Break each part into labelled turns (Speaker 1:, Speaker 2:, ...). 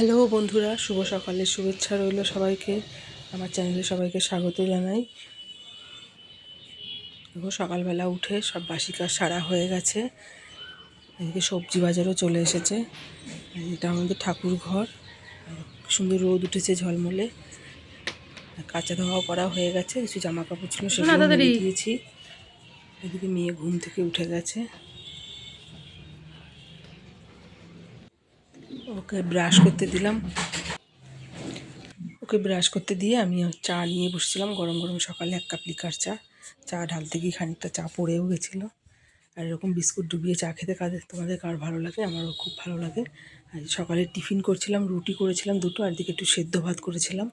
Speaker 1: Hello বন্ধুরা, শুভ সকালের শুভেচ্ছা রইল সবাইকে। আমার চ্যানেলে সবাইকে স্বাগত জানাই। দেখো, সকালবেলা উঠে সব বাসি কাজ সারা হয়ে গেছে। এদিকে সবজি বাজারও চলে এসেছে। এটা আমাদের ঠাকুর ঘর। সুন্দর রোদ উঠেছে ঝলমলে। কাঁচা ধোয়াও করা হয়ে গেছে। কিছু জামা কাপড় ছিল সেগুলো মেলে দিয়েছি। এদিকে মেয়ে ঘুম থেকে উঠে গেছে, ওকে ব্রাশ করতে দিলাম। ওকে ব্রাশ করতে দিয়ে আমি চা নিয়ে বসছিলাম। গরম গরম সকালে 1 কাপ লিকার চা। চা ঢালতে গিয়ে খানিকটা চা পড়েও গেছিলো। আর এরকম বিস্কুট ডুবিয়ে চা খেতে তোমাদের কার ভালো লাগে? আমারও খুব ভালো লাগে। আর সকালে টিফিন করছিলাম, রুটি করেছিলাম 2টো, আর দিকে একটু সেদ্ধ ভাত করেছিলাম।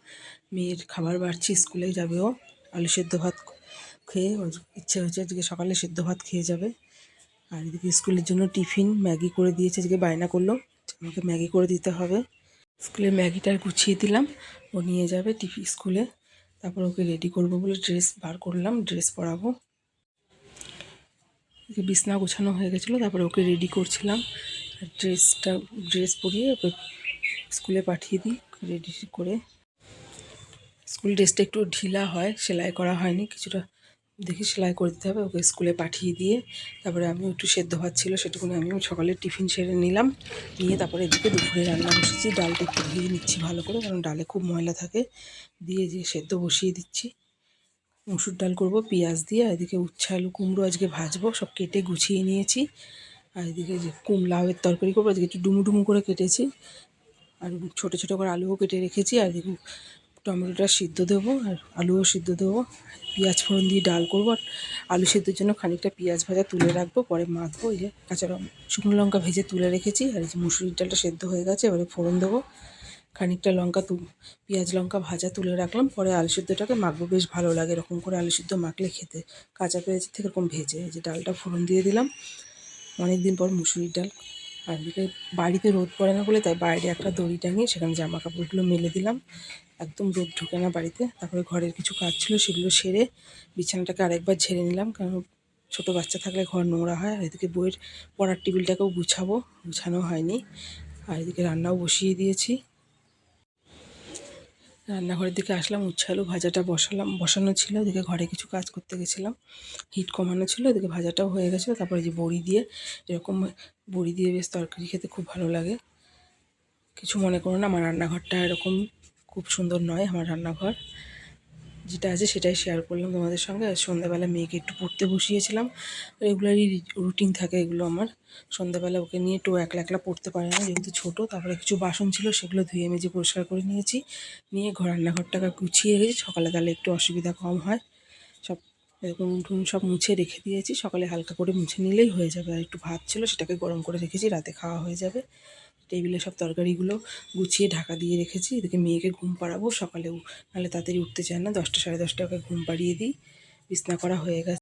Speaker 1: মেয়ের খাবার বাড়ছি, স্কুলে যাবে ও। আলু সেদ্ধ ভাত খেয়ে ওর ইচ্ছে হয়েছে আজকে সকালে সেদ্ধ ভাত খেয়ে যাবে। আর এদিকে স্কুলের জন্য টিফিন ম্যাগি করে দিয়েছে। আজকে বায়না করলো আমাকে ম্যাগি করে দিতে হবে। স্কুলে ম্যাগিটা গুছিয়ে দিলাম, ও নিয়ে যাবে স্কুলে। তারপর ওকে রেডি করবো বলে ড্রেস বার করলাম, ড্রেস পরাবো। বিছনা গোছানো হয়ে গেছিলো, তারপরে ওকে রেডি করছিলাম। আর ড্রেস পরিয়ে ওকে স্কুলে পাঠিয়ে দিই রেডি করে। স্কুল ড্রেসটা একটু ঢিলা হয়, সেলাই করা হয়নি, কিছুটা দেখি সেলাই করে দিতে হবে। ওকে স্কুলে পাঠিয়ে দিয়ে তারপরে আমি একটু সেদ্ধ ভাত ছিল সেটুকুনি আমিও সকালে টিফিন সেরে নিলাম। নিয়ে তারপরে এদিকে দুপুরে রান্না বসেছি। ডালটা একটু ধুয়ে নিচ্ছি ভালো করে, কারণ ডালে খুব ময়লা থাকে। দিয়ে সেদ্ধ বসিয়ে দিচ্ছি। মুসুর ডাল করব পেঁয়াজ দিয়ে। এদিকে উচ্ছে আলু কুমড়ো আজকে ভাজবো, সব কেটে গুছিয়ে নিয়েছি। আর এদিকে যে লাউয়ের তরকারি করবো, আজকে একটু ডুমু ডুমু করে কেটেছি। আর ছোটো ছোটো করে আলুও কেটে রেখেছি। আর এদিকে টমেটোটা সিদ্ধ দেবো, আর আলুও সিদ্ধ দেবো। পেঁয়াজ ফোড়ন দিয়ে ডাল করবো। আর আলু সিদ্ধর জন্য খানিকটা পেঁয়াজ ভাজা তুলে রাখবো, পরে মাখবো। এই যে শুকনো লঙ্কা ভেজে তুলে রেখেছি। আর এই যে মুসুরির ডালটা সেদ্ধ হয়ে গেছে, এবারে ফোড়ন দেবো। খানিকটা পেঁয়াজ লঙ্কা ভাজা তুলে রাখলাম, পরে আলু সিদ্ধটাকে মাখবো। বেশ ভালো লাগে এরকম করে আলু সিদ্ধ মাখলে খেতে, কাঁচা পেঁয়াজের থেকে এরকম ভেজে। এই যে ডালটা ফোড়ন দিয়ে দিলাম। অনেক দিন পর মুসুরির ডাল। আর এদিকে বাড়িতে রোদ পড়ে না বলে তাই বাইরে একটা দড়ি টাঙিয়ে সেখানে জামা কাপড়গুলো মেলে দিলাম। একদম রোদ ঢোকে না বাড়িতে। তারপরে ঘরের কিছু কাজ ছিল সেগুলো সেরে বিছানাটাকে আরেকবার ঝেড়ে নিলাম, কারণ ছোটো বাচ্চা থাকলে ঘর নোংরা হয়। আর এদিকে বইয়ের পড়ার টেবিলটাকেও গুছানো হয়নি। আর এদিকে রান্নাও বসিয়ে দিয়েছি। রান্নাঘরের দিকে আসলাম, উচ্ছে আলু ভাজাটা বসানো ছিল। এদিকে ঘরে কিছু কাজ করতে গেছিলাম, হিট কমানো ছিল। এদিকে ভাজাটাও হয়ে গেছিলো। তারপরে যে বড়ি দিয়ে বেশ তরকারি খেতে খুব ভালো লাগে। কিছু মনে করো না, আমার রান্নাঘরটা এরকম খুব সুন্দর নয়। আমার রান্নাঘর যেটা আছে সেটাই শেয়ার করলাম তোমাদের সঙ্গে। আর সন্ধ্যাবেলা মেয়েকে একটু পড়তে বসিয়েছিলাম। রেগুলারই রুটিন থাকে এগুলো আমার। সন্ধ্যাবেলা ওকে নিয়ে একটু একলা একলা পড়তে পারে না, যেহেতু ছোটো। তারপরে কিছু বাসন ছিল সেগুলো ধুয়ে মেজে পরিষ্কার করে নিয়েছি। নিয়ে রান্নাঘরটাকে গুছিয়ে রেখেছি, সকালে তাহলে একটু অসুবিধা কম হয়। সব এরকম উঠুন সব মুছে রেখে দিয়েছি। সকালে হালকা করে মুছে নিলেই হয়ে যাবে। আর একটু ভাত ছিল সেটাকে গরম করে রেখেছি, রাতে খাওয়া হয়ে যাবে। টেবিলে সব তরকারিগুলো গুছিয়ে ঢাকা দিয়ে রেখেছি। এদিকে মেয়েকে ঘুম পাড়াবো সকালেও, নাহলে তাড়াতাড়ি উঠতে চায় না। 10টা সাড়ে 10টায় ওকে ঘুম পাড়িয়ে দিই। বিছনা করা হয়ে গেছে।